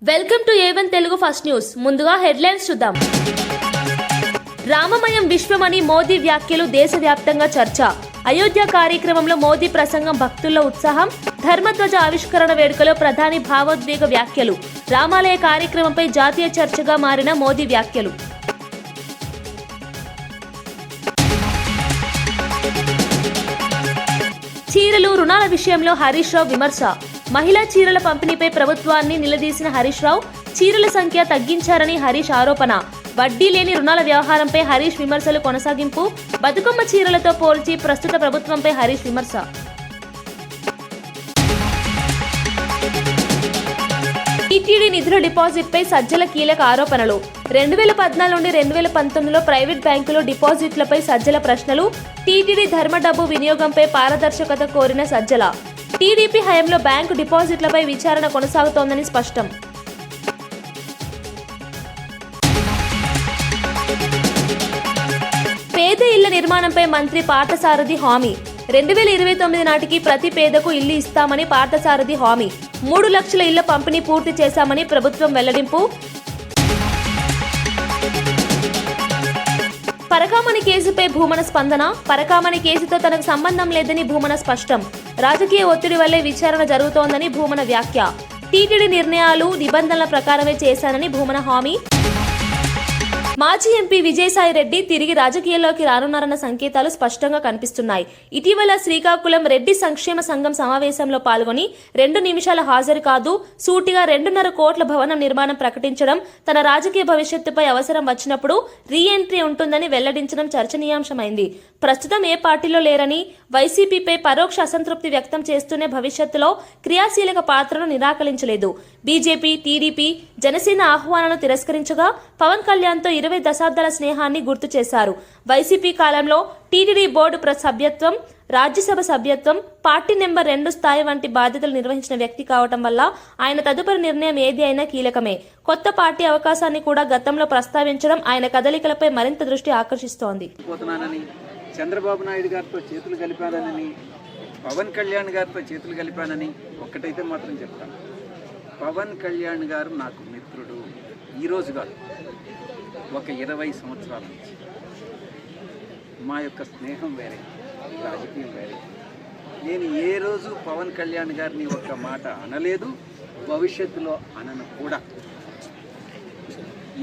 Welcome to A1 Telugu first news. ముందుగా headlines చూద్దాం. రామమయం విశ్వమని మోదీ వ్యాఖ్యలు దేశవ్యాప్తంగా చర్చ. అయోధ్య కార్యక్రమంలో మోదీ ప్రసంగం భక్తుల్లో ఉత్సాహం. ధర్మధ్వజ ఆవిష్కరణ వేడుకలో ప్రధాని భావోద్వేగ వ్యాఖ్యలు. రామాలయ కార్యక్రమంపై జాతీయ చర్చగా మారిన మోదీ వ్యాఖ్యలు. చీరలు రుణాల విషయంలో హరీష్ రావు విమర్శ. మహిళా చీరల పంపిణీపై ప్రభుత్వాన్ని నిలదీసిన హరీష్ రావు, చీరల సంఖ్య తగ్గించారని హరీష్ ఆరోపణ. వడ్డీ లేని రుణాల వ్యవహారంపై హరీష్ విమర్శలు కొనసాగింపు. బతుకమ్మ చీరలతో పోల్చి ప్రస్తుత ప్రభుత్వంపై హరీష్ విమర్శ. టీటీడీ నిధుల డిపాజిట్పై సజ్జల కీలక ఆరోపణలు. 2014 నుండి 2019లో ప్రైవేట్ బ్యాంకులో డిపాజిట్లపై సజ్జల ప్రశ్నలు. టీటీడీ ధర్మ డబ్బు వినియోగంపై పారదర్శకత కోరిన సజ్జల. టీడీపీ హయాంలో బ్యాంకు డిపాజిట్లపై విచారణ కొనసాగుతోందని స్పష్టం. పేద ఇళ్ల నిర్మాణంపై మంత్రి పార్థసారథి హామీ. 2029 నాటికి ప్రతి పేదకు ఇల్లు ఇస్తామని పార్థసారథి హామీ. 3 లక్షల ఇళ్ల పంపిణీ పూర్తి చేశామని ప్రభుత్వం వెల్లడింపు. పరకామణి కేసుపై భూమన స్పందన. పరకామణి కేసుతో తనకు సంబంధం లేదని భూమన స్పష్టం. రాజకీయ ఒత్తిడి వల్లే విచారణ జరుగుతోందని భూమన వ్యాఖ్య. టీటీడీ నిర్ణయాలు నిబంధనల ప్రకారమే చేశానని భూమన హామీ. మాజీ ఎంపీ విజయసాయి రెడ్డి తిరిగి రాజకీయాల్లోకి రానున్నారన్న సంకేతాలు స్పష్టంగా కనిపిస్తున్నాయి. ఇటీవల శ్రీకాకుళం రెడ్డి సంక్షేమ సంఘం సమావేశంలో పాల్గొని 2 నిమిషాల హాజరు కాదు, సూటిగా 2.5 కోట్ల భవనం నిర్మాణం ప్రకటించడం, తన రాజకీయ భవిష్యత్తుపై అవసరం వచ్చినప్పుడు రీ ఎంట్రీ ఉంటుందని వెల్లడించడం చర్చనీయాంశమైంది. ప్రస్తుతం ఏ పార్టీలో లేరని, వైసీపీపై పరోక్ష అసంతృప్తి వ్యక్తం చేస్తూనే భవిష్యత్తులో క్రియాశీలక పాత్రను నిరాకరించలేదు. బీజేపీ, టీడీపీ, జనసేన ఆహ్వానాలను తిరస్కరించగా పవన్ కళ్యాణ్తో 20 దశాబ్దాల స్నేహాన్ని గుర్తు చేశారు. వైసీపీ కాలంలో టీటీడీ బోర్డు సభ్యత్వం, రాజ్యసభ సభ్యత్వం, పార్టీ నెంబర్ 2 స్థాయి వంటి బాధ్యతలు నిర్వహించిన వ్యక్తి కావటం వల్ల ఆయన తదుపరి నిర్ణయం ఏది అయినా కీలకమే. కొత్త పార్టీ అవకాశాన్ని కూడా గతంలో ప్రస్తావించడం ఆయన కదలికలపై మరింత దృష్టి ఆకర్షిస్తోంది. చంద్రబాబు నాయుడు గారితో చేతులు కలిపానని, పవన్ కళ్యాణ్ గారితో చేతులు కలిపానని ఒక్కటైతే మాత్రం చెప్తాను. పవన్ కళ్యాణ్ గారు నాకు మిత్రుడు. ఈరోజు కాదు, ఒక 20 సంవత్సరాల నుంచి మా యొక్క స్నేహం వేరే, రాజకీయం వేరే. నేను ఏ రోజు పవన్ కళ్యాణ్ గారిని ఒక్క మాట అనలేదు, భవిష్యత్తులో అనను కూడా.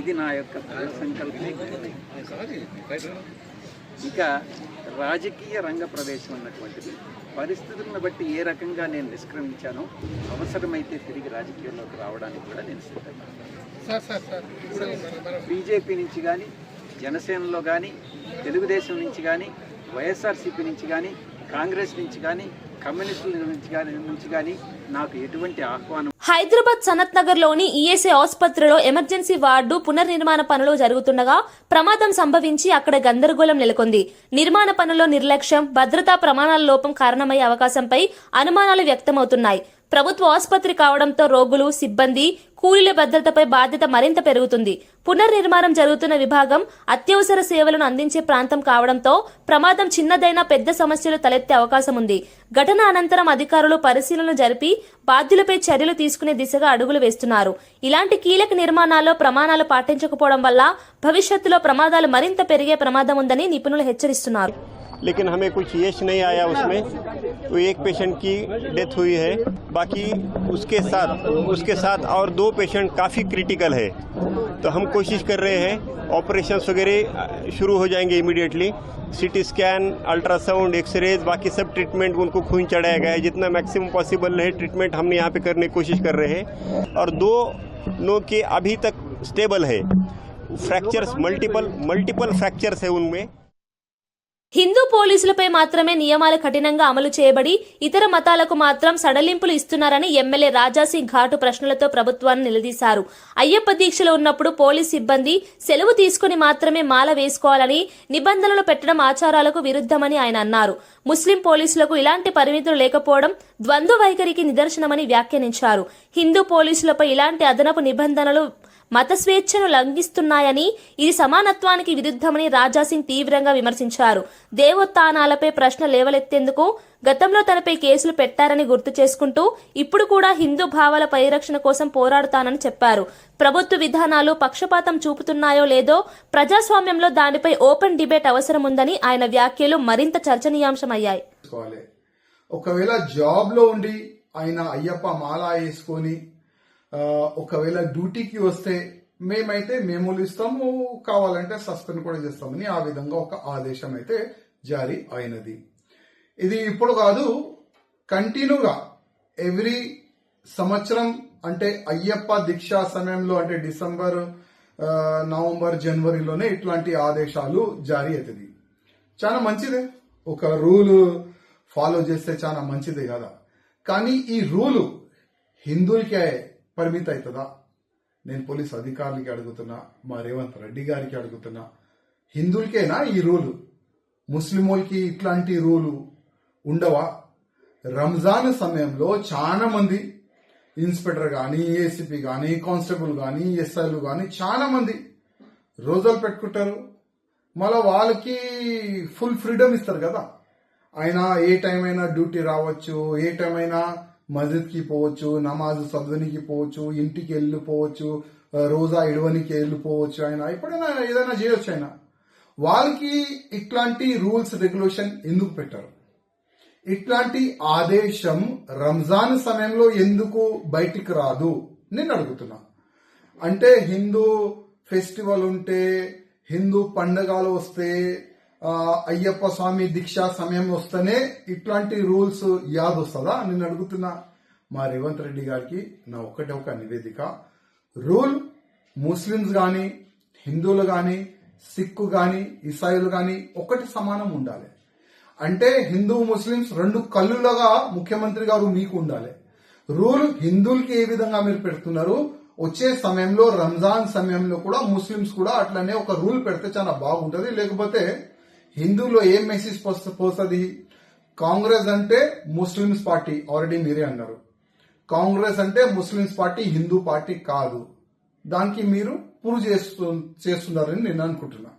ఇది నా యొక్క దృఢ సంకల్పం. ఇక రాజకీయ రంగ ప్రవేశం అన్నటువంటిది పరిస్థితులను బట్టి ఏ రకంగా నేను నిష్క్రమించానో అవసరమైతే తిరిగి రాజకీయాల్లోకి రావడానికి కూడా నేను సిద్ధంగా. బీజేపీ నుంచి కానీ, జనసేనలో కానీ, తెలుగుదేశం నుంచి కానీ, వైఎస్ఆర్సీపీ నుంచి కానీ, కాంగ్రెస్ నుంచి కానీ, కమ్యూనిస్టుల నుంచి కానీ నాకు ఎటువంటి ఆహ్వానం. హైదరాబాద్ సనత్ నగర్ లోని ఈఎస్ఐ ఆసుపత్రిలో ఎమర్జెన్సీ వార్డు పునర్నిర్మాణ పనులు జరుగుతుండగా ప్రమాదం సంభవించి అక్కడ గందరగోళం నెలకొంది. నిర్మాణ పనుల్లో నిర్లక్ష్యం, భద్రతా ప్రమాణాల లోపం కారణమయ్యే అవకాశంపై అనుమానాలు వ్యక్తమవుతున్నాయి. ప్రభుత్వ ఆసుపత్రి కావడంతో రోగులు, సిబ్బంది, కూలీల భద్రతపై బాధ్యత మరింత పెరుగుతుంది. పునర్నిర్మాణం జరుగుతున్న విభాగం అత్యవసర సేవలను అందించే ప్రాంతం కావడంతో ప్రమాదం చిన్నదైనా పెద్ద సమస్యలు తలెత్తే అవకాశం ఉంది. ఘటన అనంతరం అధికారులు పరిశీలన జరిపి బాధ్యులపై చర్యలు తీసుకునే దిశగా అడుగులు వేస్తున్నారు. ఇలాంటి కీలక నిర్మాణాల్లో ప్రమాణాలు పాటించకపోవడం వల్ల భవిష్యత్తులో ప్రమాదాలు మరింత పెరిగే ప్రమాదం ఉందని నిపుణులు హెచ్చరిస్తున్నారు. लेकिन हमें कुछ यश नहीं आया उसमें, तो एक पेशेंट की डेथ हुई है. बाकी उसके साथ और 2 पेशेंट काफ़ी क्रिटिकल है. तो हम कोशिश कर रहे हैं, ऑपरेशन वगैरह शुरू हो जाएंगे immediately. CT scan, ultrasound, X-rays, बाकी सब ट्रीटमेंट उनको खून चढ़ाया गया है. जितना मैक्सिमम पॉसिबल है ट्रीटमेंट हमने यहाँ पे करने की कोशिश कर रहे हैं. और 2 के अभी तक स्टेबल है. फ्रैक्चर्स मल्टीपल फ्रैक्चर्स है उनमें. హిందూ పోలీసులపై మాత్రమే నియమాలు కఠినంగా అమలు చేయబడి ఇతర మతాలకు మాత్రం సడలింపులు ఇస్తున్నారని ఎమ్మెల్యే రాజాసింగ్ ఘాటు ప్రశ్నలతో ప్రభుత్వాన్ని నిలదీశారు. అయ్యప్ప దీక్షలో ఉన్నప్పుడు పోలీస్ సిబ్బంది సెలవు తీసుకుని మాత్రమే మాల వేసుకోవాలని నిబంధనలు పెట్టడం ఆచారాలకు విరుద్ధమని ఆయన అన్నారు. ముస్లిం పోలీసులకు ఇలాంటి పరిమితులు లేకపోవడం ద్వంద్వ వైఖరికి నిదర్శనమని వ్యాఖ్యానించారు. హిందూ పోలీసులపై ఇలాంటి అదనపు నిబంధనలు మత స్వేచ్ఛను లంఘిస్తున్నాయని, ఇది సమానత్వానికి విరుద్ధమని రాజాసింగ్ తీవ్రంగా విమర్శించారు. దేవోత్థానాలపై ప్రశ్న లేవలెత్తేందుకు గతంలో తనపై కేసులు పెట్టారని గుర్తు చేసుకుంటూ ఇప్పుడు కూడా హిందూ భావాల పరిరక్షణ కోసం పోరాడుతానని చెప్పారు. ప్రభుత్వ విధానాలు పక్షపాతం చూపుతున్నాయో లేదో ప్రజాస్వామ్యంలో దానిపై ఓపెన్ డిబేట్ అవసరం ఉందని ఆయన వ్యాఖ్యలు మరింత చర్చనీయాంశమయ్యాయి. ఒకవేళ జాబ్ లో ఉండి ఆయన అయ్యప్ప మాల వేసుకొని ఒకవేళ డ్యూటీకి వస్తే మేమైతే మెమోలు ఇస్తాము, కావాలంటే సస్పెండ్ కూడా చేస్తామని ఆ విధంగా ఒక ఆదేశం అయితే జారీ అయినది. ఇది ఇప్పుడు కాదు, కంటిన్యూగా ఎవ్రీ సంవత్సరం అంటే అయ్యప్ప దీక్షా సమయంలో అంటే డిసెంబర్, నవంబర్, జనవరిలోనే ఇట్లాంటి ఆదేశాలు జారీ అవుతుంది. చాలా మంచిదే, ఒక రూల్ ఫాలో చేస్తే చాలా మంచిదే కదా. కానీ ఈ రూలు హిందువులకే పరిమితి అవుతుందా? నేను పోలీస్ అధికారులకి అడుగుతున్నా, మా రేవంత్ రెడ్డి గారికి అడుగుతున్నా, హిందువులకేనా ఈ రూలు? ముస్లింలకి ఇట్లాంటి రూలు ఉండవా? రంజాన్ సమయంలో చాలా మంది ఇన్స్పెక్టర్ కానీ, ఏసీపీ కానీ, కానిస్టేబుల్ కానీ, ఎస్ఐలు కానీ చాలా మంది రోజులు పెట్టుకుంటారు. మళ్ళీ వాళ్ళకి ఫుల్ ఫ్రీడమ్ ఇస్తారు కదా. ఆయన ఏ టైం అయినా డ్యూటీ రావచ్చు, ఏ టైం అయినా మస్జిద్కి పోవచ్చు, నమాజ్ చదవనికి పోవచ్చు, ఇంటికి వెళ్ళిపోవచ్చు, రోజా ఇడవనికి వెళ్ళిపోవచ్చు, ఆయన ఎప్పుడైనా ఏదైనా చేయొచ్చు. ఆయన వాళ్ళకి ఇట్లాంటి రూల్స్ రెగ్యులేషన్ ఎందుకు పెట్టారు? ఇట్లాంటి ఆదేశం రంజాన్ సమయంలో ఎందుకు బయటికి రాదు నేను అడుగుతున్నా. అంటే హిందూ ఫెస్టివల్ ఉంటే, హిందూ పండగలు వస్తే, అయ్యప్ప స్వామి దీక్షా సమయం వస్తేనే ఇట్లాంటి రూల్స్ యాద్ వస్తుందా నేను అడుగుతున్నా. మా రేవంత్ రెడ్డి గారికి నా ఒక్కటే ఒక నివేదిక, రూల్ ముస్లిమ్స్ గాని, హిందువులు గాని, సిక్కు గాని, ఇసాయిలు గాని ఒకటి సమానం ఉండాలి. అంటే హిందూ ముస్లిమ్స్ రెండు కళ్ళులాగా ముఖ్యమంత్రి గారు మీకు ఉండాలి. రూల్ హిందువులకి ఏ విధంగా మీరు పెడుతున్నారు, వచ్చే సమయంలో రంజాన్ సమయంలో కూడా ముస్లిమ్స్ కూడా అట్లనే ఒక రూల్ పెడితే చాలా బాగుంటది. లేకపోతే హిందువులో ఏం మెసేజ్ పోస్తుంది? కాంగ్రెస్ అంటే ముస్లిమ్స్ పార్టీ, ఆల్రెడీ మీరే అన్నారు. కాంగ్రెస్ అంటే ముస్లిమ్స్ పార్టీ, హిందూ పార్టీ కాదు. దానికి మీరు ప్రూవ్ చేస్తున్నారని నేను అనుకుంటున్నా.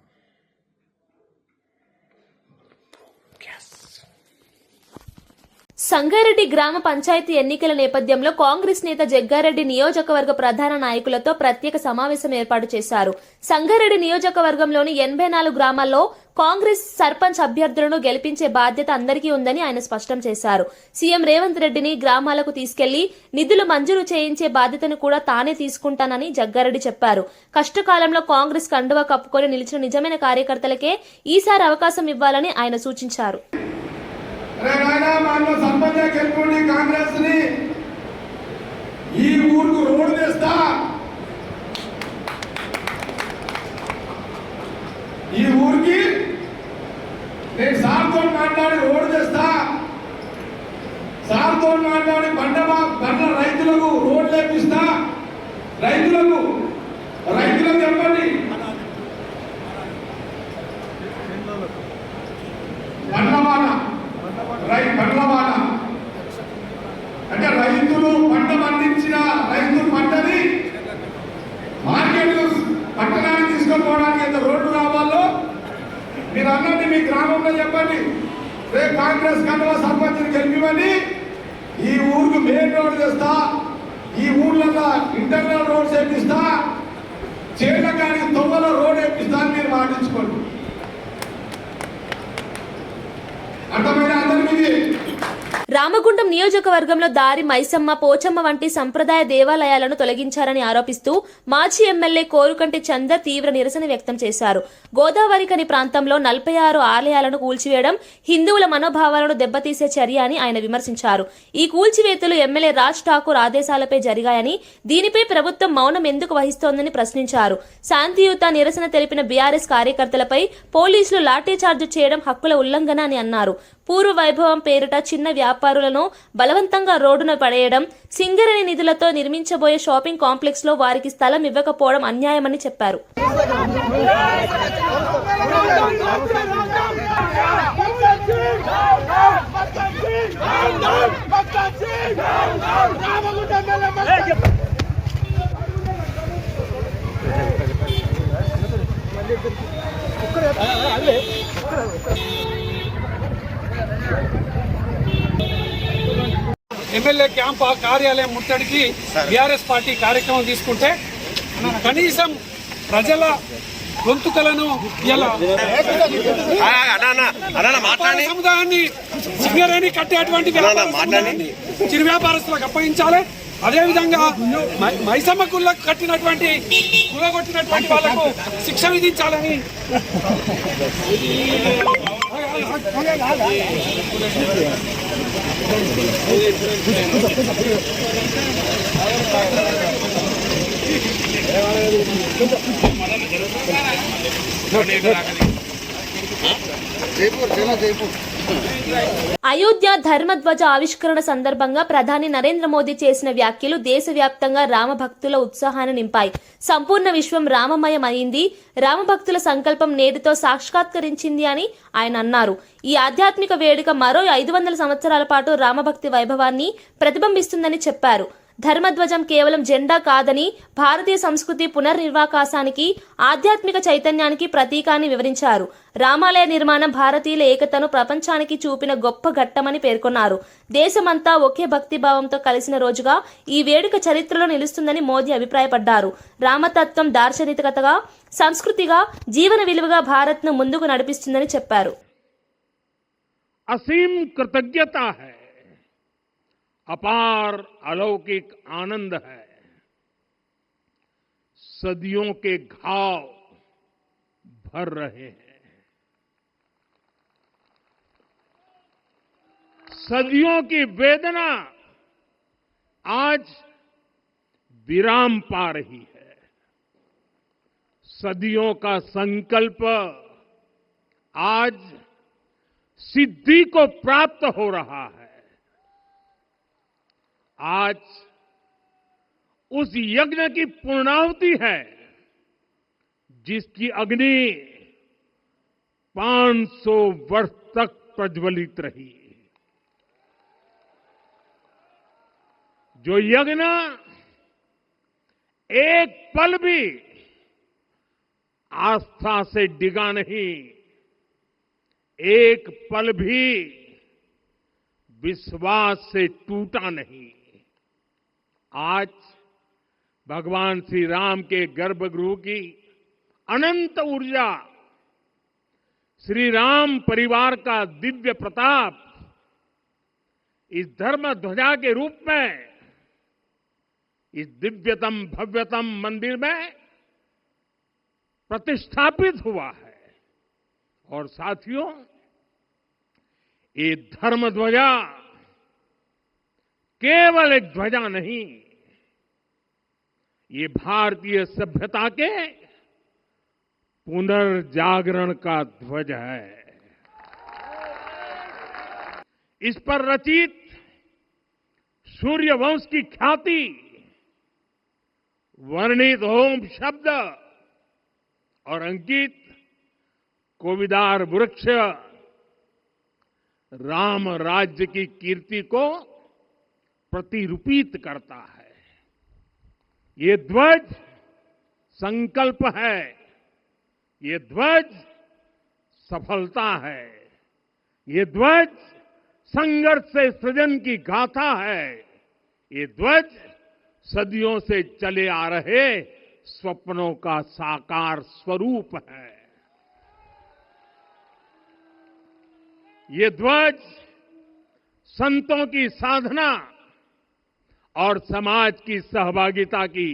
సంగారెడ్డి గ్రామ పంచాయతీ ఎన్నికల నేపథ్యంలో కాంగ్రెస్ నేత జగ్గారెడ్డి నియోజకవర్గ ప్రధాన నాయకులతో ప్రత్యేక సమావేశం ఏర్పాటు చేశారు. సంగారెడ్డి నియోజకవర్గంలోని 84 గ్రామాల్లో కాంగ్రెస్ సర్పంచ్ అభ్యర్థులను గెలిపించే బాధ్యత అందరికీ ఉందని ఆయన స్పష్టం చేశారు. సీఎం రేవంత్ రెడ్డిని గ్రామాలకు తీసుకెళ్లి నిధులు మంజూరు చేయించే బాధ్యతను కూడా తానే తీసుకుంటానని జగ్గారెడ్డి చెప్పారు. కష్టకాలంలో కాంగ్రెస్ కండువా కప్పుకొని నిలిచిన నిజమైన కార్యకర్తలకే ఈసారి అవకాశం ఇవ్వాలని ఆయన సూచించారు. కాంగ్రెస్ ని ఈ ఊరుకు రోడ్డు తెస్తా, ఈ ఊరికి నేను సార్తో మాట్లాడి రోడ్డు తెస్తా, సార్తో మాట్లాడి బండ్ల రైతులకు రోడ్లు వేపిస్తా. రైతులకు చెప్పండి, బండ్లవాడ అంటే రైతులు పంట పండించిన రైతు పంటని మార్కెట్ పట్టణానికి తీసుకుపోవడానికి ఎంత రోడ్డు కావాలో మీరు అన్నది మీ గ్రామంలో చెప్పండి. రేపు కాంగ్రెస్ కండువా సర్పంచ్ని గెలిపివని ఈ ఊరికి మెయిన్ రోడ్ చేస్తా, ఈ ఊర్లలో ఇంటర్నల్ రోడ్ వేపిస్తా, చేళ్ళకానికి తొవ్వలో రోడ్ వేపిస్తా అని మీరు మాటించుకోండి. అర్థమైన అందరికీ. రామగుండం నియోజకవర్గంలో దారి, మైసమ్మ, పోచమ్మ వంటి సంప్రదాయ దేవాలయాలను తొలగించారని ఆరోపిస్తూ మాజీ ఎమ్మెల్యే కోరుకంటి చందర్ తీవ్ర నిరసన వ్యక్తం చేశారు. గోదావరికని ప్రాంతంలో 46 ఆలయాలను కూల్చివేయడం హిందువుల మనోభావాలను దెబ్బతీసే చర్య అని ఆయన విమర్శించారు. ఈ కూల్చివేతలు ఎమ్మెల్యే రాజ్ ఠాకూర్ ఆదేశాలపై జరిగాయని, దీనిపై ప్రభుత్వం మౌనం ఎందుకు వహిస్తోందని ప్రశ్నించారు. శాంతియుత నిరసన తెలిపిన బీఆర్ఎస్ కార్యకర్తలపై పోలీసులు లాఠీచార్జ్ చేయడం హక్కుల ఉల్లంఘన అని అన్నారు. పూర్వ వైభవం పేరిట చిన్న వ్యాపారులను బలవంతంగా రోడ్డున పడేయడం, సింగరేణి నిధులతో నిర్మించబోయే షాపింగ్ కాంప్లెక్స్ లో వారికి స్థలం ఇవ్వకపోవడం అన్యాయమని చెప్పారు. ఎమ్మెల్యే క్యాంప్ కార్యాలయం ముట్టడికి బీఆర్ఎస్ పార్టీ కార్యక్రమం తీసుకుంటే కనీసం ప్రజల గొంతుకలను సముదాయాన్ని సింగరేణి కట్టేటువంటి చిరు వ్యాపారస్తులకు అప్పగించాలి. అదేవిధంగా మైసమ్మ కుళ్ళకు కట్టినటువంటి కులగొట్టినటువంటి వాళ్లకు శిక్ష విధించాలని అయోధ్య ధర్మధ్వజ ఆవిష్కరణ సందర్భంగా ప్రధాని నరేంద్ర మోదీ చేసిన వ్యాఖ్యలు దేశవ్యాప్తంగా రామభక్తుల ఉత్సాహాన్ని నింపాయి. సంపూర్ణ విశ్వం రామమయం అయింది, రామభక్తుల సంకల్పం నేటితో సాక్షాత్కరించింది అని ఆయన అన్నారు. ఈ ఆధ్యాత్మిక వేడుక మరో 500 సంవత్సరాల పాటు రామభక్తి వైభవాన్ని ప్రతిబింబిస్తుందని చెప్పారు. ధర్మధ్వజం కేవలం జెండా కాదని భారతీయ సంస్కృతి పునర్నిర్వాకాశానికి, ఆధ్యాత్మిక చైతన్యానికి ప్రతీకాన్ని వివరించారు. రామాలయ నిర్మాణం భారతీయుల ఏకతను ప్రపంచానికి చూపిన గొప్ప ఘట్టమని పేర్కొన్నారు. దేశమంతా ఒకే భక్తిభావంతో కలిసిన రోజుగా ఈ వేడుక చరిత్రలో నిలుస్తుందని మోదీ అభిప్రాయపడ్డారు. రామతత్వం దార్శనికతగా, సంస్కృతిగా, జీవన విలువగా భారత్ను ముందుకు నడిపిస్తుందని చెప్పారు. असीम कृतज्ञता है, अपार अलौकिक आनंद है। सदियों के घाव भर रहे हैं, सदियों की वेदना आज विराम पा रही है, सदियों का संकल्प आज सिद्धि को प्राप्त हो रहा है। आज उस यज्ञ की पूर्णाहुति है जिसकी अग्नि 500 वर्ष तक प्रज्वलित रही। जो यज्ञ एक पल भी आस्था से डिगा नहीं, एक पल भी विश्वास से टूटा नहीं। आज भगवान श्री राम के गर्भगृह की अनंत ऊर्जा, श्री राम परिवार का दिव्य प्रताप इस धर्म ध्वजा के रूप में इस दिव्यतम भव्यतम मंदिर में प्रतिष्ठापित हुआ है। और साथियों, ये धर्म ध्वजा केवल एक ध्वजा नहीं, ये भारतीय सभ्यता के पुनर्जागरण का ध्वज है। इस पर रचित सूर्यवंश की ख्याति, वर्णित होम शब्द और अंकित कोविदार वृक्ष राम राज्य की कीर्ति को प्रतिरूपित करता है। ये ध्वज संकल्प है, ये ध्वज सफलता है, ये ध्वज संघर्ष से सृजन की गाथा है, ये ध्वज सदियों से चले आ रहे स्वप्नों का साकार स्वरूप है। ये ध्वज संतों की साधना और समाज की सहभागिता की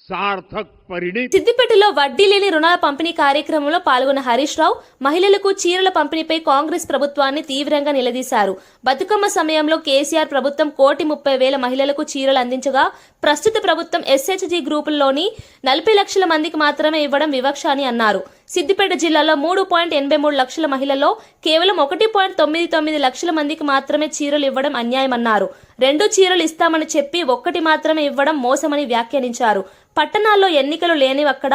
సార్థక పరిణితి. సిద్దిపేటలో వడ్డీ లేని రుణాల పంపిణీ కార్యక్రమంలో పాల్గొన్న హరీష్ రావు మహిళలకు చీరల పంపిణీపై కాంగ్రెస్ ప్రభుత్వాన్ని తీవ్రంగా నిలదీశారు. బతుకమ్మ సమయంలో కేసీఆర్ ప్రభుత్వం 1,30,000 మహిళలకు చీరలు అందించగా ప్రస్తుత ప్రభుత్వం ఎస్హెచ్జీ గ్రూపుల్లోని 40 లక్షల మందికి మాత్రమే ఇవ్వడం వివక్ష అని అన్నారు. సిద్దిపేట జిల్లాలో 3.83 లక్షల మహిళల్లో కేవలం 1.99 లక్షల మందికి మాత్రమే చీరలు ఇవ్వడం అన్యాయమన్నారు. 2 చీరలు ఇస్తామని చెప్పి 1 మాత్రమే ఇవ్వడం మోసమని వ్యాఖ్యానించారు. పట్టణాల్లో ఎన్నికలు లేనివక్కడ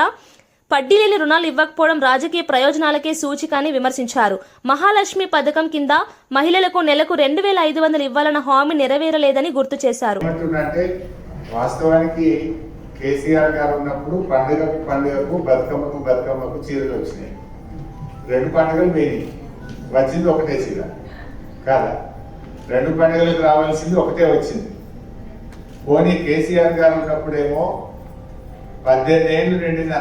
వడ్డీ లేని రుణాలు ఇవ్వకపోవడం రాజకీయ ప్రయోజనాలకే సూచిక అని విమర్శించారు. మహాలక్ష్మి పథకం కింద మహిళలకు నెలకు 2,500 ఇవ్వాలన్న హామీ నెరవేరలేదని గుర్తు చేశారు. వాస్తవానికి కేసీఆర్ గారు ఉన్నప్పుడు పండుగకు బతుకమ్మకు చీరలు వచ్చినాయి. 2 పండుగలు పోయినాయి, వచ్చింది ఒకటే చీర కాదా. 2 పండుగలకు రావాల్సింది ఒకటే వచ్చింది. పోనీ కేసీఆర్ గారు ఉన్నప్పుడేమో 18 ఏళ్ళు నిండిన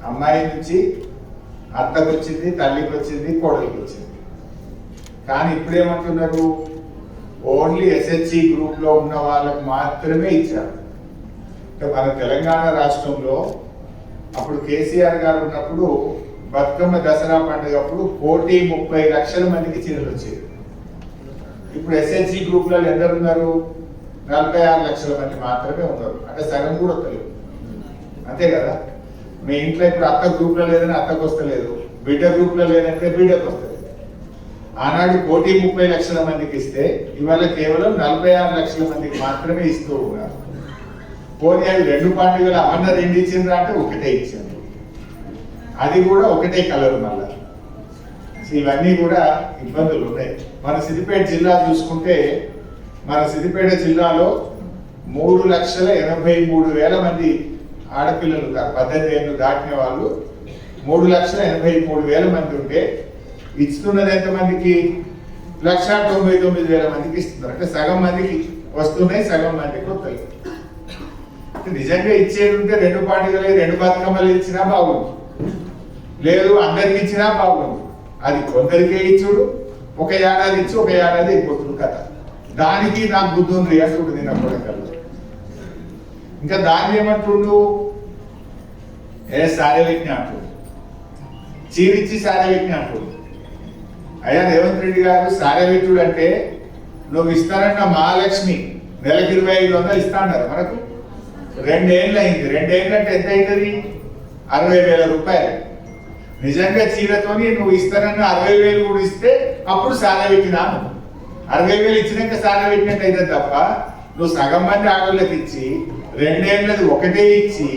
అమ్మాయి నుంచి అత్తకు వచ్చింది, తల్లికి వచ్చింది, కోడలికి వచ్చింది. కానీ ఇప్పుడేమంటున్నారు, ఓన్లీ ఎస్హెచ్సి గ్రూప్ లో ఉన్న వాళ్ళకు మాత్రమే ఇచ్చారు. మన తెలంగాణ రాష్ట్రంలో అప్పుడు కేసీఆర్ గారు ఉన్నప్పుడు బతుకమ్మ దసరా పండుగ అప్పుడు 1,30,00,000 మందికి చీరలు వచ్చేది. ఇప్పుడు ఎస్హెచ్సి గ్రూప్ లలో ఎందరు ఉన్నారు? 46 లక్షల మంది మాత్రమే ఉన్నారు. అంటే సగం కూడా వస్తలేదు. అంతే కదా. మీ ఇంట్లో ఇప్పుడు అత్త గ్రూప్ లో లేదని అత్తకు వస్తలేదు, బిడ్డ గ్రూప్ లో లేదంటే బిడ్డకు వస్తలేదు. ఆనాడు 1,30,00,000 మందికి ఇస్తే ఇవాళ కేవలం 46 లక్షల మందికి మాత్రమే ఇస్తూ ఉన్నారు. పోనీ అవి 2 పండుగలు అన్న 2 ఇచ్చిండ్రా అంటే ఒకటే ఇచ్చారు. అది కూడా ఒకటే కలర్. మళ్ళా ఇవన్నీ కూడా ఇబ్బందులు ఉన్నాయి. మన సిద్దిపేట జిల్లా చూసుకుంటే, మన సిద్దిపేట జిల్లాలో 3,83,000 మంది ఆడపిల్లలు ఉన్నారు. 18 ఏళ్ళు దాటిన వాళ్ళు 3,83,000 మంది ఉంటే ఇస్తున్నది ఎంతమందికి? 1,99,000 మందికి ఇస్తున్నారు. అంటే సగం మందికి వస్తున్నాయి, సగం మందికి వస్తాయి. నిజంగా ఇచ్చేది ఉంటే 2 పండుగలు 2 బతుకమ్మలు ఇచ్చినా బాగుంది, లేదు అందరికి ఇచ్చినా బాగుంది. అది కొందరికే ఇచ్చుడు, ఒక ఏడాది ఇచ్చి ఒక ఏడాది అయిపోతుంది కదా. దానికి నాకు బుద్ధి ఉంది అంటుండు తిన్నప్పుడు కల్లా. ఇంకా దాన్ని ఏమంటుండు, సారే వ్యక్తి అంటుండు, చీరిచ్చి సారే వ్యక్తి అంటుండు. అయ్యా రేవంత్ రెడ్డి గారు సారే వ్యక్తుడు అంటే నువ్వు ఇస్తానన్న మహాలక్ష్మి నెలకు 2,500 ఇస్తా అన్నారు. మనకు 2 ఏళ్ళు అయింది. 2 ఏళ్ళు అంటే ఎంత అవుతుంది? 60,000 రూపాయలు. నిజంగా చీరతోని నువ్వు ఇస్తానన్న 60,000 కూడా ఇస్తే అప్పుడు సారా పెట్టినా 60,000 ఇచ్చినాక సారా పెట్టినట్టు అయితే తప్ప, నువ్వు సగం మంది ఆడోళ్ళకి ఇచ్చి 2 ఏళ్ళది ఒకటే ఇచ్చి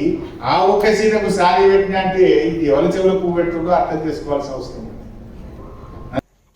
ఆ ఒక్క చీరకు సారీ పెట్టినా అంటే ఇది ఎవరి చెవులో పువ్వు పెట్టుకుంటూ అర్థం చేసుకోవాల్సిన అవసరం ఉంది.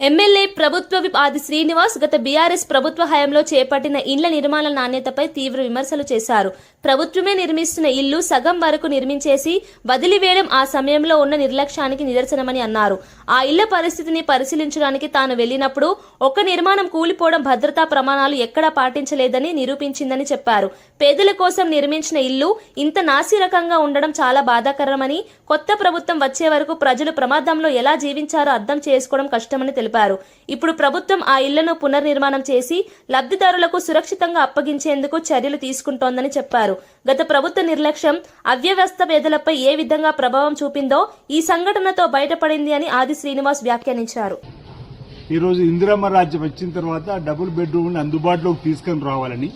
ఎమ్మెల్యే ప్రభుత్వ విప్ ఆది శ్రీనివాస్ గత బీఆర్ఎస్ ప్రభుత్వ హయాంలో చేపట్టిన ఇండ్ల నిర్మాణ నాణ్యతపై తీవ్ర విమర్శలు చేశారు. ప్రభుత్వమే నిర్మిస్తున్న ఇల్లు సగం వరకు నిర్మించేసి వదిలివేయడం ఆ సమయంలో ఉన్న నిర్లక్ష్యానికి నిదర్శనమని అన్నారు. ఆ ఇళ్ల పరిస్థితిని పరిశీలించడానికి తాను వెళ్లినప్పుడు ఒక నిర్మాణం కూలిపోవడం భద్రతా ప్రమాణాలు ఎక్కడా పాటించలేదని నిరూపించిందని చెప్పారు. పేదల కోసం నిర్మించిన ఇల్లు ఇంత నాసిరకంగా ఉండడం చాలా బాధాకరమని, కొత్త ప్రభుత్వం వచ్చే వరకు ప్రజలు ప్రమాదంలో ఎలా జీవించారో అర్థం చేసుకోవడం కష్టమని తెలిపారు. ఇప్పుడు ప్రభుత్వం ఆ ఇళ్లను పునర్నిర్మాణం చేసి లబ్ధిదారులకు సురక్షితంగా అప్పగించేందుకు చర్యలు తీసుకుంటోందని చెప్పారు. గత ప్రభుత్వ నిర్లక్ష్యం అవ్యవస్థ పేదలపై ఏ విధంగా ప్రభావం చూపిందో ఈ సంఘటనతో బయటపడింది అని ఆది శ్రీనివాస్ వ్యాఖ్యానించారు. ఈ రోజు ఇందిరమ్మ రాజ్యం వచ్చిన తర్వాత డబుల్ బెడ్రూమ్ అందుబాటులోకి తీసుకుని రావాలని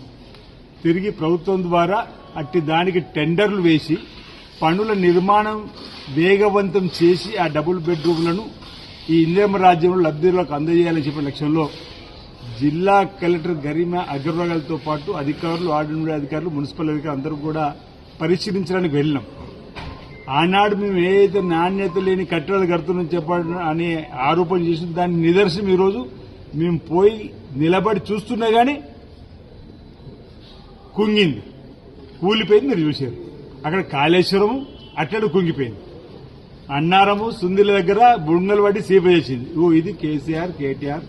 తిరిగి ప్రభుత్వం ద్వారా అట్టి దానికి టెండర్లు వేసి పనుల నిర్మాణం వేగవంతం చేసి ఆ డబుల్ బెడ్రూమ్లను ఈ ఇందిరమ్మ రాజ్యంలో లబ్ధిదారులకు అందజేయాలని చెప్పే లక్ష్యంలో జిల్లా కలెక్టర్ గరిమా అగర్వాల్తో పాటు అధికారులు, ఆర్డినరీ అధికారులు, మున్సిపల్ అధికారులు అందరూ కూడా పరిశీలించడానికి వెళ్ళినాం. ఆనాడు మేము ఏదైతే నాణ్యత లేని కట్టడాలు కడుతున్నాం చెప్పడం అనే ఆరోపణ చేసిన దాని నిదర్శనం ఈరోజు మేము పోయి నిలబడి చూస్తున్నా గానీ కుంగింది, కూలిపోయింది. మీరు చూశారు అక్కడ కాళేశ్వరము అట్టడు కుంగిపోయింది, అన్నారము సుందిల దగ్గర బుంగలు పట్టి సీప చేసింది. ఇది కేసీఆర్, కేటీఆర్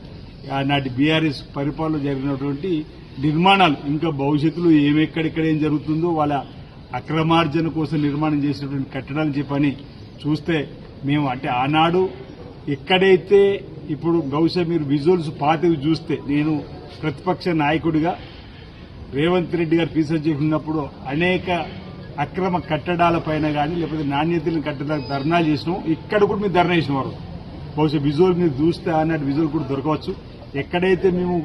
ఆనాటి బీఆర్ఎస్ పరిపాలన జరిగినటువంటి నిర్మాణాలు. ఇంకా భవిష్యత్తులో ఏమెక్కడెక్కడ ఏం జరుగుతుందో వాళ్ళ అక్రమార్జన కోసం నిర్మాణం చేసినటువంటి కట్టడాలు చెప్పని చూస్తే మేము అంటే ఆనాడు ఎక్కడైతే ఇప్పుడు బహుశా మీరు విజువల్స్ పాతవి చూస్తే, నేను ప్రతిపక్ష నాయకుడిగా రేవంత్ రెడ్డి గారు రీసెర్చ్ చేసినప్పుడు అనేక అక్రమ కట్టడాలపైన కానీ లేకపోతే నాణ్యతలను కట్టడానికి ధర్నా చేసినాం. ఇక్కడ కూడా మీరు ధర్నా చేసినవారు బహుశా విజువల్ మీరు చూస్తే అన్నట్టు విజువల్ కూడా దొరకవచ్చు. ఎక్కడైతే మేము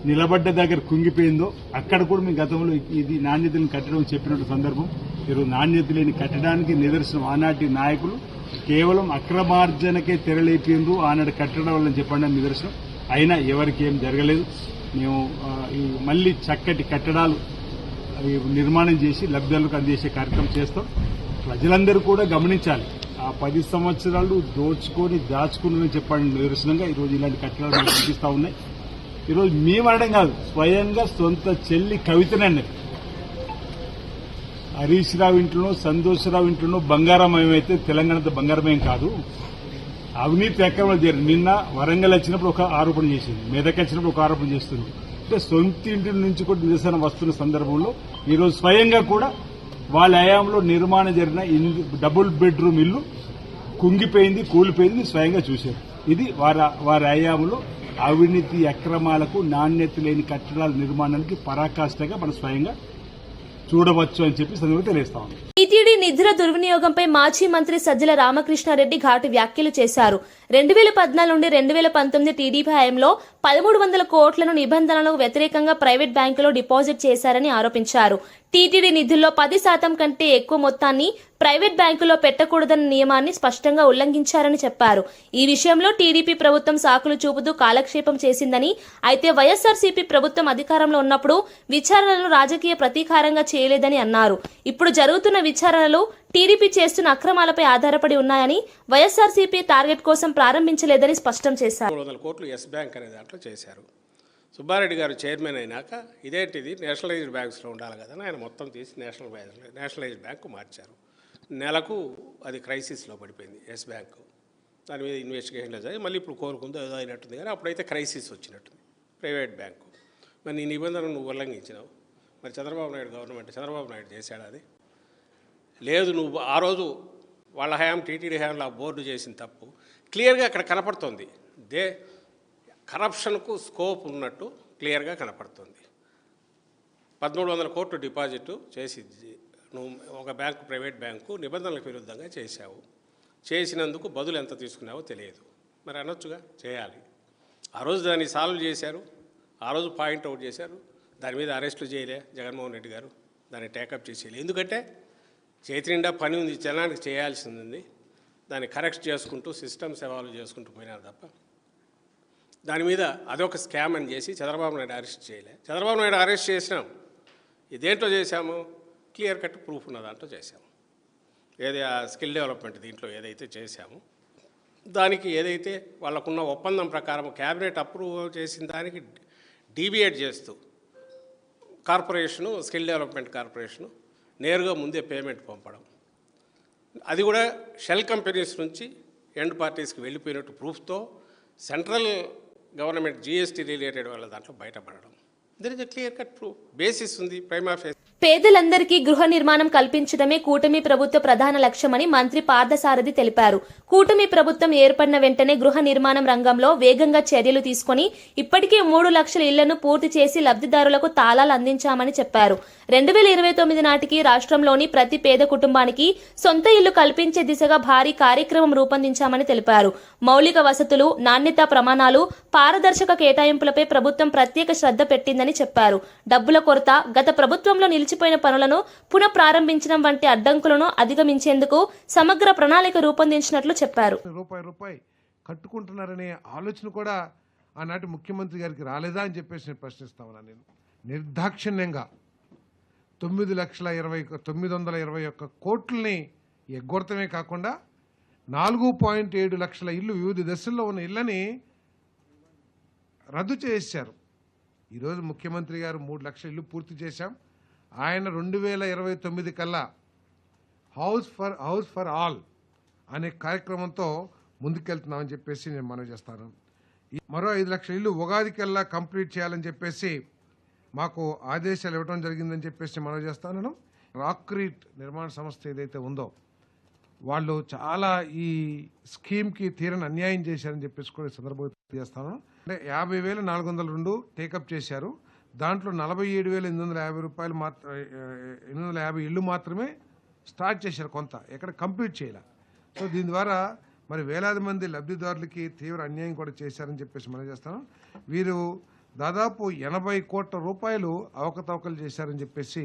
నిలబడ్డ దగ్గర కుంగిపోయిందో అక్కడ కూడా మేము గతంలో ఇది నాణ్యతలను కట్టడం చెప్పినట్టు సందర్భం. ఈరోజు నాణ్యత లేని కట్టడానికి నిదర్శనం ఆనాటి నాయకులు కేవలం అక్రమార్జనకే తెరలేపిండ్రు, ఆనాడు కట్టడం వల్ల చెప్పడానికి నిదర్శనం. అయినా ఎవరికి ఏం జరగలేదు. మేము మళ్లీ చక్కటి కట్టడాలు నిర్మాణం చేసి లబ్ధిదారులకు అందజేసే కార్యక్రమం చేస్తాం. ప్రజలందరూ కూడా గమనించాలి. ఆ 10 సంవత్సరాలు దోచుకొని దాచుకుని చెప్పడానికి నిదర్శనంగా ఈరోజు ఇలాంటి కట్టడాలు కనిపిస్తా ఉన్నాయి. ఈరోజు మేము అనడం కాదు, స్వయంగా సొంత చెల్లి కవితనే అన్నది. హరీష్ రావు ఇంట్లోనో సంతోషరావు ఇంట్లోనో బంగారమయమైతే తెలంగాణతో బంగారమయం కాదు. అవినీతి అక్రమాలు జరిగింది. నిన్న వరంగల్ వచ్చినప్పుడు ఒక ఆరోపణ చేసింది, మెదక్ వచ్చినప్పుడు ఒక ఆరోపణ చేస్తుంది. అంటే సొంత ఇంటి నుంచి కూడా నిరసన వస్తున్న సందర్భంలో ఈరోజు స్వయంగా కూడా వాళ్ళ హయాంలో నిర్మాణం జరిగిన డబుల్ బెడ్రూమ్ ఇల్లు కుంగిపోయింది, కూలిపోయింది స్వయంగా చూశారు. ఇది వారి హయాంలో అవినీతి అక్రమాలకు నాణ్యత లేని కట్టడాల నిర్మాణానికి పరాకాష్ఠగా మనం స్వయంగా చూడవచ్చు అని చెప్పి సందర్భంగా తెలియస్తా ఉన్నాం. టీటీడీ నిధుల దుర్వినియోగంపై మాజీ మంత్రి సజ్జల రామకృష్ణారెడ్డి ఘాటు వ్యాఖ్యలు చేశారు. 2014 నుండి 2019 టీడీపీ హయాంలో 1300 కోట్లను నిబంధనలకు వ్యతిరేకంగా ప్రైవేట్ బ్యాంకులో డిపాజిట్ చేశారని ఆరోపించారు. టీటీడీ నిధుల్లో 10% కంటే ఎక్కువ మొత్తాన్ని ప్రైవేట్ బ్యాంకులో పెట్టకూడదన్న నియమాన్ని స్పష్టంగా ఉల్లంఘించారని చెప్పారు. ఈ విషయంలో టీడీపీ ప్రభుత్వం సాకులు చూపుతూ కాలక్షేపం చేసిందని, అయితే వైఎస్ఆర్సీపీ ప్రభుత్వం అధికారంలో ఉన్నప్పుడు విచారణలను రాజకీయ ప్రతీకారంగా చేయలేదని అన్నారు. ఇప్పుడు జరుగుతున్న విచారణలు టీడీపీ చేస్తున్న అక్రమాలపై ఆధారపడి ఉన్నాయని, వైఎస్ఆర్సీపీ టార్గెట్ కోసం ప్రారంభించలేదని స్పష్టం చేశారు. 300 కోట్లు ఎస్ బ్యాంక్ అనే దాంట్లో చేశారు. సుబ్బారెడ్డి గారు చైర్మన్ అయినాక ఇదేంటిది నేషనలైజ్డ్ బ్యాంక్స్లో ఉండాలి కదా ఆయన మొత్తం తీసి నేషనలైజ్డ్ బ్యాంకు మార్చారు. నెలకు అది క్రైసిస్లో పడిపోయింది ఎస్ బ్యాంకు. దాని మీద ఇన్వెస్టిగేషన్లో జరిగి మళ్ళీ ఇప్పుడు కోరుకుందో ఏదో అయినట్టుంది, కానీ అప్పుడైతే క్రైసిస్ వచ్చినట్టుంది ప్రైవేట్ బ్యాంకు. మరి నీ నిబంధనలు నువ్వు ఉల్లంఘించినావు. మరి చంద్రబాబు నాయుడు గవర్నమెంట్ చంద్రబాబు నాయుడు చేశాడు అది లేదు. నువ్వు ఆ రోజు వాళ్ళ హయాం టీటీడీ హయాంలో ఆ బోర్డు చేసిన తప్పు క్లియర్గా అక్కడ కనపడుతుంది. కరప్షన్కు స్కోప్ ఉన్నట్టు క్లియర్గా కనపడుతుంది. 1300 కోట్లు డిపాజిట్ చేసి నువ్వు ఒక బ్యాంకు ప్రైవేట్ బ్యాంకు నిబంధనలకు విరుద్ధంగా చేశావు. చేసినందుకు బదులు ఎంత తీసుకున్నావో తెలియదు. మరి అనొచ్చుగా చేయాలి. ఆ రోజు దాన్ని సాల్వ్ చేశారు, ఆ రోజు పాయింట్అవుట్ చేశారు. దాని మీద అరెస్టులు చేయలే జగన్మోహన్ రెడ్డి గారు, దాన్ని టేకప్ చేసేయాలి. ఎందుకంటే చేతి నిండా పని ఉంది, జనానికి చేయాల్సింది ఉంది. దాన్ని కరెక్ట్ చేసుకుంటూ సిస్టమ్స్ ఎవాల్వ్ చేసుకుంటూ పోయినారు తప్ప దాని మీద అదొక స్కామ్ అని చేసి చంద్రబాబు నాయుడు అరెస్ట్ చేయలే. చంద్రబాబు నాయుడు అరెస్ట్ చేసినాం, ఇదేంటో చేశాము, క్లియర్ కట్ ప్రూఫ్ ఉన్న దాంట్లో చేశాము. ఏది ఆ స్కిల్ డెవలప్మెంట్ దీంట్లో ఏదైతే చేశామో దానికి ఏదైతే వాళ్ళకున్న ఒప్పందం ప్రకారం క్యాబినెట్ అప్రూవ్ చేసిన దానికి డీవియేట్ చేస్తూ కార్పొరేషను, స్కిల్ డెవలప్మెంట్ కార్పొరేషను నేరుగా ముందే పేమెంట్ పంపడం, అది కూడా షెల్ కంపెనీస్ నుంచి ఎండ్ పార్టీస్కి వెళ్ళిపోయినట్టు ప్రూఫ్తో సెంట్రల్ గవర్నమెంట్ జీఎస్టీ రిలేటెడ్ వాళ్ళ దాంట్లో బయటపడడం. There is a clear cut proof, basis ఉంది ప్రైమా ఫేస్. పేదలందరికీ గృహ నిర్మాణం కల్పించడమే కూటమి ప్రభుత్వ ప్రధాన లక్ష్యమని మంత్రి పార్థసారథి తెలిపారు. కూటమి ప్రభుత్వం ఏర్పడిన వెంటనే గృహ నిర్మాణం రంగంలో వేగంగా చర్యలు తీసుకుని ఇప్పటికే 3 లక్షల ఇళ్లను పూర్తి చేసి లబ్ధిదారులకు తాళాలు అందించామని చెప్పారు. 2029 నాటికి రాష్ట్రంలోని ప్రతి పేద కుటుంబానికి సొంత ఇల్లు కల్పించే దిశగా భారీ కార్యక్రమం రూపొందించామని తెలిపారు. మౌలిక వసతులు, నాణ్యతా ప్రమాణాలు, పారదర్శక కేటాయింపులపై ప్రభుత్వం ప్రత్యేక శ్రద్ధ పెట్టిందని చెప్పారు. డబ్బుల కొరత, గత ప్రభుత్వంలో నిలిచిపోయిన పనులను పునః ప్రారంభించడం వంటి అడ్డంకులను అధిగమించేందుకు సమగ్ర ప్రణాళిక రూపొందించినట్లు చెప్పారు. రూపాయి కట్టుకుంటున్నారనే ఆలోచన కూడా ఆనాటి ముఖ్యమంత్రి గారికి రాలేదా అని చెప్పేసి నేను ప్రశ్నిస్తా ఉన్నాను. నేను నిర్దాక్షిణ్యంగా 921 కోట్లని ఎగ్గొడతమే కాకుండా 4.7 లక్షల ఇల్లు, వివిధ దశల్లో ఉన్న ఇళ్ళని రద్దు చేశారు. ఈరోజు ముఖ్యమంత్రి గారు 3 లక్షల ఇల్లు పూర్తి చేశాం. ఆయన 2029 కల్లా హౌస్ ఫర్ ఆల్ అనే కార్యక్రమంతో ముందుకెళ్తున్నామని చెప్పేసి నేను మనవి చేస్తాను. మరో 5 లక్షల ఇల్లు ఉగాది కల్లా కంప్లీట్ చేయాలని చెప్పేసి మాకు ఆదేశాలు ఇవ్వడం జరిగిందని చెప్పేసి మనవి చేస్తాను. రాక్రీట్ నిర్మాణ సంస్థ ఏదైతే ఉందో వాళ్ళు చాలా ఈ స్కీమ్కి తీరని అన్యాయం చేశారని చెప్పేసి కూడా సందర్భంగా తెలియజేస్తాను. అంటే 50,402 టేకప్ చేశారు. దాంట్లో 47,850 రూపాయలు 850 ఇళ్ళు మాత్రమే స్టార్ట్ చేశారు, కొంత ఎక్కడ కంప్లీట్ చేయాలి. సో దీని ద్వారా మరి వేలాది మంది లబ్ధిదారులకి తీవ్ర అన్యాయం కూడా చేశారని చెప్పేసి మనం చేస్తాను. వీరు దాదాపు 80 కోట్ల రూపాయలు అవకతవకలు చేశారని చెప్పేసి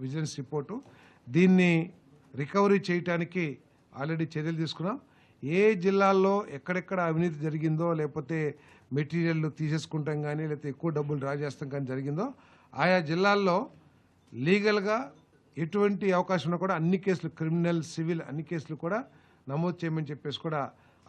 విజిలెన్స్ రిపోర్టు. దీన్ని రికవరీ చేయడానికి ఆల్రెడీ చర్యలు తీసుకున్నాం. ఏ జిల్లాల్లో ఎక్కడెక్కడ అవినీతి జరిగిందో, లేకపోతే మెటీరియల్ తీసేసుకుంటాం కానీ, లేకపోతే ఎక్కువ డబ్బులు డ్రా చేస్తాం కానీ జరిగిందో ఆయా జిల్లాల్లో లీగల్గా ఎటువంటి అవకాశం ఉన్నా కూడా అన్ని కేసులు, క్రిమినల్, సివిల్ అన్ని కేసులు కూడా నమోదు చేయమని చెప్పేసి కూడా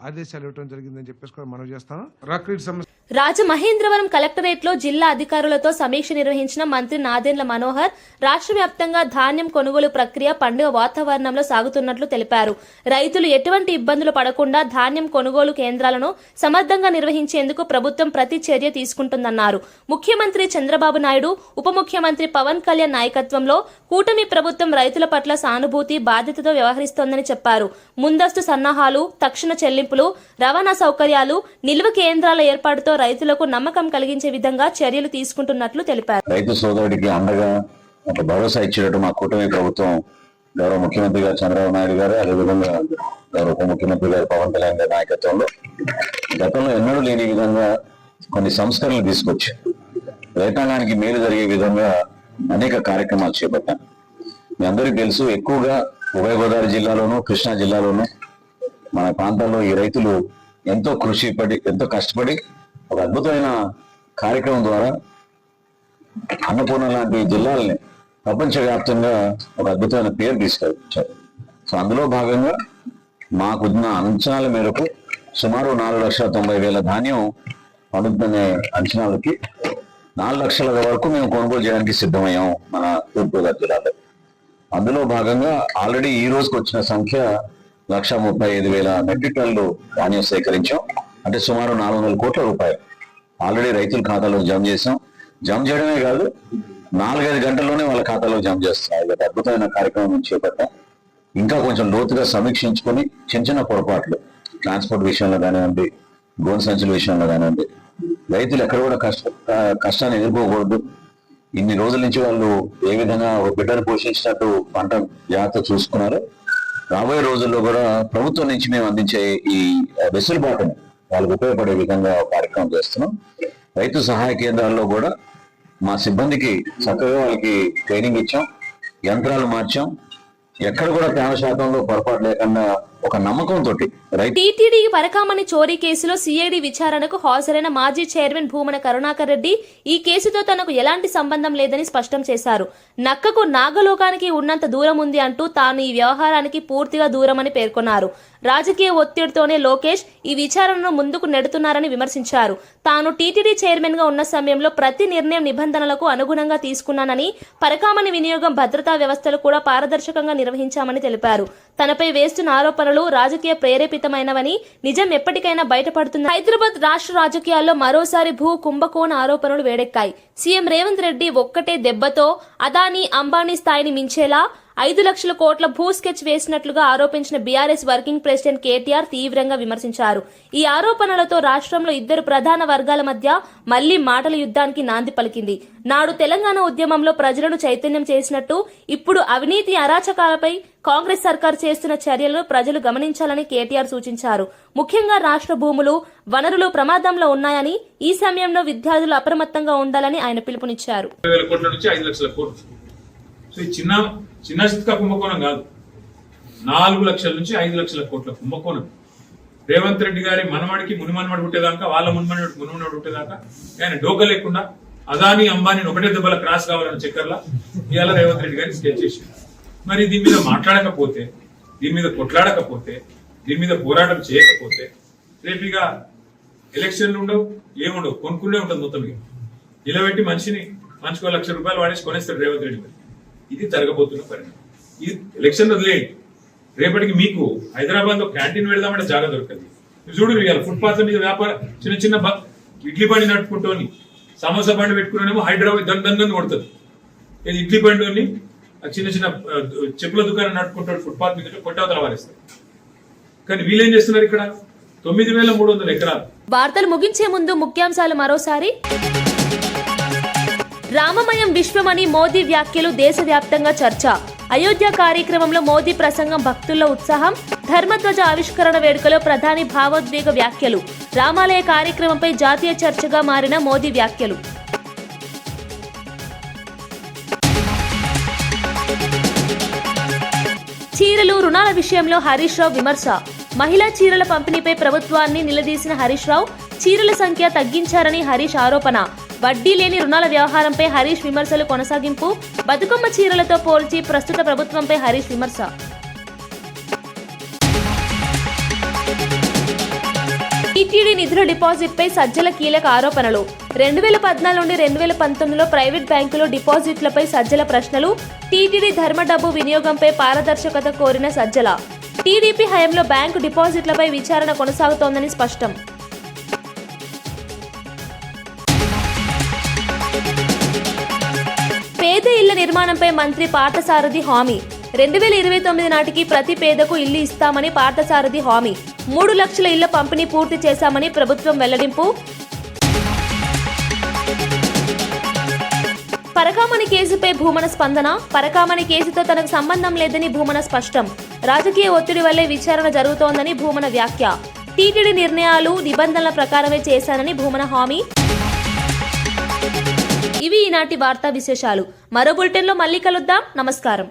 ఆదేశాలు ఇవ్వడం జరిగిందని చెప్పేసి కూడా మనం చేస్తాను. రాక్రీట్ సమస్య రాజమహేంద్రవరం కలెక్టరేట్లో జిల్లా అధికారులతో సమీక్ష నిర్వహించిన మంత్రి నాదెండ్ల మనోహర్ రాష్ట్ర వ్యాప్తంగా ధాన్యం కొనుగోలు ప్రక్రియ పండుగ వాతావరణంలో సాగుతున్నట్లు తెలిపారు. రైతులు ఎటువంటి ఇబ్బందులు పడకుండా ధాన్యం కొనుగోలు కేంద్రాలను సమర్థంగా నిర్వహించేందుకు ప్రభుత్వం ప్రతి చర్య తీసుకుంటుందన్నారు. ముఖ్యమంత్రి చంద్రబాబు నాయుడు, ఉప ముఖ్యమంత్రి పవన్ కళ్యాణ్ నాయకత్వంలో కూటమి ప్రభుత్వం రైతుల పట్ల సానుభూతి, బాధ్యతతో వ్యవహరిస్తోందని చెప్పారు. ముందస్తు సన్నాహాలు, తక్షణ చెల్లింపులు, రవాణా సౌకర్యాలు, నిల్వ కేంద్రాల ఏర్పాటుతో రైతులకు నమ్మకం కలిగించే విధంగా చర్యలు తీసుకుంటున్నట్లు తెలిపారు. రైతు సోదరుడికి అండగా ఒక భరోసా ఇచ్చినట్టు మా కూటమి ప్రభుత్వం గౌరవ ముఖ్యమంత్రి గారు చంద్రబాబు నాయుడు గారు, అదేవిధంగా గౌరవ ఉప ముఖ్యమంత్రి గారు పవన్ కళ్యాణ్ గారి నాయకత్వంలో గతంలో ఎన్నడూ లేని విధంగా కొన్ని సంస్కరణలు తీసుకొచ్చి రైతాంగానికి మేలు జరిగే విధంగా అనేక కార్యక్రమాలు చేపట్టాం. మీ అందరికీ తెలుసు, ఎక్కువగా ఉభయ గోదావరి జిల్లాలోను, కృష్ణా జిల్లాలోను మన ప్రాంతాల్లో ఈ రైతులు ఎంతో ఎంతో కష్టపడి ఒక అద్భుతమైన కార్యక్రమం ద్వారా అన్నపూర్ణ లాంటి జిల్లాలని ప్రపంచవ్యాప్తంగా ఒక అద్భుతమైన పేరు తీసుకొచ్చారు. సో అందులో భాగంగా మాకున్న అంచనాల మేరకు సుమారు 4,90,000 ధాన్యం పండుతుందనే అంచనాలకి 4 లక్షల వరకు మేము కొనుగోలు చేయడానికి సిద్ధమయ్యాం మన తూర్పుగోదావరి జిల్లాలో. అందులో భాగంగా ఆల్రెడీ ఈ రోజుకి వచ్చిన సంఖ్య 1,35,000 మెట్రిక్ టన్నులు ధాన్యం సేకరించాం. అంటే సుమారు 400 కోట్ల రూపాయలు ఆల్రెడీ రైతుల ఖాతాలో జమ చేసాం. జమ చేయడమే కాదు, 4-5 గంటల్లోనే వాళ్ళ ఖాతాలో జమ చేస్తాం. ఇది అద్భుతమైన కార్యక్రమం చేపట్టాం. ఇంకా కొంచెం లోతుగా సమీక్షించుకొని చిన్న పొరపాట్లు ట్రాన్స్పోర్ట్ విషయంలో కానివ్వండి, గోను సంచుల విషయంలో కానివ్వండి, రైతులు ఎక్కడ కూడా కష్టాన్ని ఎదుర్కోకూడదు. ఇన్ని రోజుల నుంచి వాళ్ళు ఏ విధంగా ఒక బిడ్డను పోషించినట్టు పంట జాగ్రత్త చూసుకున్నారు. రాబోయే రోజుల్లో కూడా ప్రభుత్వం నుంచి మేము అందించే ఈ వెసులుబాటును వాళ్ళకు ఉపయోగపడే విధంగా కార్యక్రమం చేస్తున్నాం. రైతు సహాయ కేంద్రాల్లో కూడా మా సిబ్బందికి చక్కగా వాళ్ళకి ట్రైనింగ్ ఇచ్చాం, యంత్రాలు మార్చాం. ఎక్కడ కూడా తేమ శాతంలో పొరపాటు లేకుండా ఒక నమ్మకంతో టీటీడీ పరకామణి చోరీ కేసులో సిఐడి విచారణకు హాజరైన మాజీ చైర్మన్ భూమన కరుణాకర్ రెడ్డి ఈ కేసుతో తనకు ఎలాంటి సంబంధం లేదని స్పష్టం చేశారు. నక్కకు నాగలోకానికి ఉన్నంత దూరం ఉంది అంటూ తాను ఈ వ్యవహారానికి పూర్తిగా దూరమని పేర్కొన్నారు. రాజకీయ ఒత్తిడితోనే లోకేష్ ఈ విచారణను ముందుకు నెడుతున్నారని విమర్శించారు. తాను టీటీడీ చైర్మన్ గా ఉన్న సమయంలో ప్రతి నిర్ణయం నిబంధనలకు అనుగుణంగా తీసుకున్నానని, పరకామణి వినియోగం భద్రతా వ్యవస్థలు కూడా పారదర్శకంగా నిర్వహించామని తెలిపారు. తనపై వేస్తున్న ఆరోపణలు రాజకీయ ప్రేరేపితమైనవని, నిజం ఎప్పటికైనా బయటపడుతుంది. హైదరాబాద్ రాష్ట్ర రాజకీయాల్లో మరోసారి భూ కుంభకోణ ఆరోపణలు వేడెక్కాయి. సీఎం రేవంత్ రెడ్డి ఒక్కటే దెబ్బతో అదానీ, అంబానీ స్థాయిని మించేలా 5 లక్షల కోట్ల భూ స్కెచ్ వేసినట్లుగా ఆరోపించిన బీఆర్ఎస్ వర్కింగ్ ప్రెసిడెంట్ కేటీఆర్ తీవ్రంగా విమర్శించారు. ఈ ఆరోపణలతో రాష్ట్రంలో ఇద్దరు ప్రధాన వర్గాల మధ్య మళ్లీ మాటల యుద్ధానికి నాంది పలికింది. నాడు తెలంగాణ ఉద్యమంలో ప్రజలను చైతన్యం చేసినట్టు ఇప్పుడు అవినీతి అరాచకాలపై కాంగ్రెస్ సర్కార్ చేస్తున్న చర్యలను ప్రజలు గమనించాలని కేటీఆర్ సూచించారు. ముఖ్యంగా రాష్ట్ర భూములు, వనరులు ప్రమాదంలో ఉన్నాయని, ఈ సమయంలో విద్యార్థులు అప్రమత్తంగా ఉండాలని ఆయన పిలుపునిచ్చారు. చిన్న చిత్కా కుంభకోణం కాదు, 4 లక్షల నుంచి 5 లక్షల కోట్ల కుంభకోణం. రేవంత్ రెడ్డి గారి మనమడికి మునిమనమడి పుట్టేదాకా, వాళ్ళ మునిమనమడి పుట్టేదాకా ఆయన డోక లేకుండా అదానీ, అంబానీ ఒకటే దెబ్బల క్రాస్ కావాలని చక్కర్లా ఇవాళ రేవంత్ రెడ్డి గారిని స్కెచ్ చేసి, మరి దీని మీద మాట్లాడకపోతే, దీని మీద కొట్లాడకపోతే, దీని మీద పోరాటం చేయకపోతే రేపు ఇక ఎలక్షన్లు ఉండవు, ఏముండవు, కొనుక్కునే ఉంటుంది మొత్తం. ఇక నిలబెట్టి మనిషికి 1 లక్ష రూపాయలు వాడేసి కొనేస్తాడు రేవంత్ రెడ్డి గారు. ఇది జరగబోతున్న పరిణామం. ఇది ఎలక్షన్ వదిలేయండి, రేపటికి మీకు హైదరాబాద్ లో క్యాంటీన్ పెడదామంటే జాగా దొరకదు. చూడు, ఫుట్పాత్ మీద వ్యాపారం చిన్న ఇడ్లీ బండి నడుపుకుంటూ సమోసా బండి పెట్టుకునేమో హైదరాబాద్ దందని కొడుతుంది. ఇడ్లీ బండి చిన్న చెప్పుల దుకాణం నడుపుకుంటాడు ఫుట్పాత్ మీద కొట్టవతల వారేస్తారు. కానీ వీళ్ళేం చేస్తున్నారు, ఇక్కడ 9,300 ఎకరాలు. వార్తలు ముగించే ముందు ముఖ్యాంశాలు మరోసారి. రామమయం విశ్వమని మోదీ వ్యాఖ్యలు దేశవ్యాప్తంగా చర్చ. అయోధ్య కార్యక్రమంలో మోదీ ప్రసంగం భక్తుల్లో ఉత్సాహం. ధర్మధ్వజ ఆవిష్కరణ వేడుకలో ప్రధాని భావోద్వేగ వ్యాఖ్యలు. రామాలయ కార్యక్రమంపై జాతీయ చర్చగా మారిన మోదీ వ్యాఖ్యలు. చీరలు, రుణాల విషయంలో హరీష్ రావు విమర్శ. మహిళా చీరల పంపిణీపై ప్రభుత్వాన్ని నిలదీసిన హరీష్ రావు. చీరల సంఖ్య తగ్గించారని హరీష్ ఆరోపణ. వడ్డీ లేని రుణాల వ్యవహారంపై హరీష్ విమర్శలు కొనసాగింపు. బతుకమ్మ చీరలతో పోల్చి ప్రస్తుత ప్రభుత్వంపై హరీష్ విమర్శ. టీటీడీ నిధుల డిపాజిట్పై సజ్జల కీలక ఆరోపణలు. 2014 నుండి 2019లో ప్రైవేట్ బ్యాంకులో డిపాజిట్లపై సజ్జల ప్రశ్నలు. టీటీడీ ధర్మ డబ్బు వినియోగంపై పారదర్శకత కోరిన సజ్జల. టీడీపీ హయాంలో బ్యాంకు డిపాజిట్లపై విచారణ కొనసాగుతోందని స్పష్టం. పేద ఇళ్ల నిర్మాణంపై మంత్రి పార్థసారథి హామీ. 2029 నాటికి ప్రతి పేదకు ఇల్లు ఇస్తామని పార్థసారథి హామీ. 3 లక్షల ఇళ్ల పంపిణీ పూర్తి చేశామని ప్రభుత్వం వెల్లడింపు. పరకామణి కేసుపై భూమన స్పందన. పరకామణి కేసుతో తనకు సంబంధం లేదని భూమన స్పష్టం. రాజకీయ ఒత్తిడి వల్లే విచారణ జరుగుతోందని భూమన వ్యాఖ్య. టీటీడీ నిర్ణయాలు నిబంధనల ప్రకారమే చేశానని భూమన హామీ. ఇవి ఈనాటి వార్తా విశేషాలు. మరో బులెటిన్లో మళ్ళీ కలుద్దాం. నమస్కారం.